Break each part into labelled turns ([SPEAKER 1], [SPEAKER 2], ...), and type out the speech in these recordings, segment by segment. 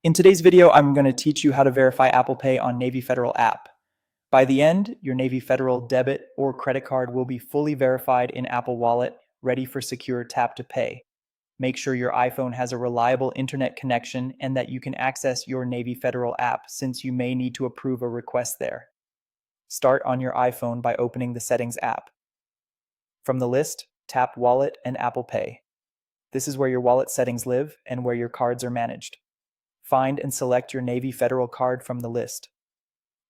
[SPEAKER 1] In today's video, I'm going to teach you how to verify Apple Pay on Navy Federal app. By the end, your Navy Federal debit or credit card will be fully verified in Apple Wallet, ready for secure tap to pay. Make sure your iPhone has a reliable internet connection and that you can access your Navy Federal app, since you may need to approve a request there. Start on your iPhone by opening the Settings app. From the list, tap Wallet and Apple Pay. This is where your wallet settings live and where your cards are managed. Find and select your Navy Federal card from the list.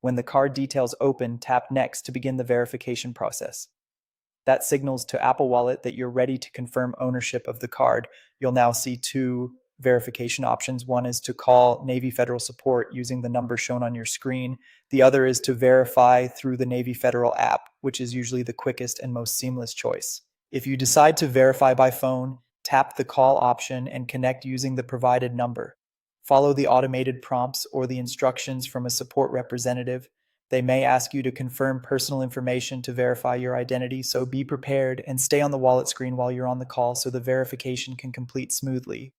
[SPEAKER 1] When the card details open, tap Next to begin the verification process. That signals to Apple Wallet that you're ready to confirm ownership of the card. You'll now see two verification options. One is to call Navy Federal support using the number shown on your screen. The other is to verify through the Navy Federal app, which is usually the quickest and most seamless choice. If you decide to verify by phone, tap the call option and connect using the provided number. Follow the automated prompts or the instructions from a support representative. They may ask you to confirm personal information to verify your identity, so be prepared and stay on the wallet screen while you're on the call so the verification can complete smoothly.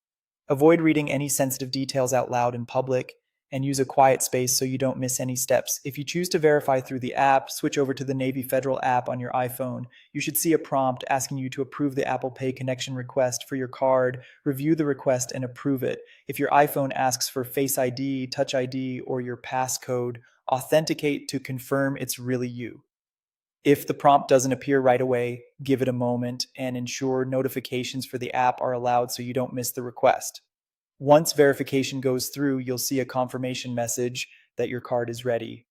[SPEAKER 1] Avoid reading any sensitive details out loud in public, and use a quiet space so you don't miss any steps. If you choose to verify through the app, switch over to the Navy Federal app on your iPhone. You should see a prompt asking you to approve the Apple Pay connection request for your card. Review the request and approve it. If your iPhone asks for Face ID, Touch ID, or your passcode, authenticate to confirm it's really you. If the prompt doesn't appear right away, give it a moment and ensure notifications for the app are allowed so you don't miss the request. Once verification goes through, you'll see a confirmation message that your card is ready.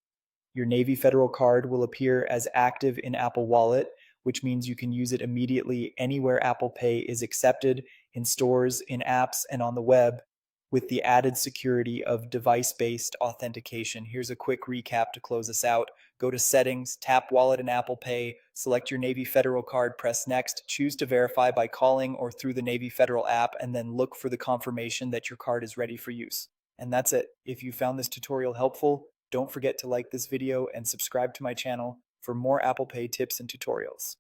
[SPEAKER 1] Your Navy Federal card will appear as active in Apple Wallet, which means you can use it immediately anywhere Apple Pay is accepted, in stores, in apps, and on the web, with the added security of device-based authentication. Here's a quick recap to close us out. Go to Settings, tap Wallet and Apple Pay, select your Navy Federal card, press Next, choose to verify by calling or through the Navy Federal app, and then look for the confirmation that your card is ready for use. And that's it. If you found this tutorial helpful, don't forget to like this video and subscribe to my channel for more Apple Pay tips and tutorials.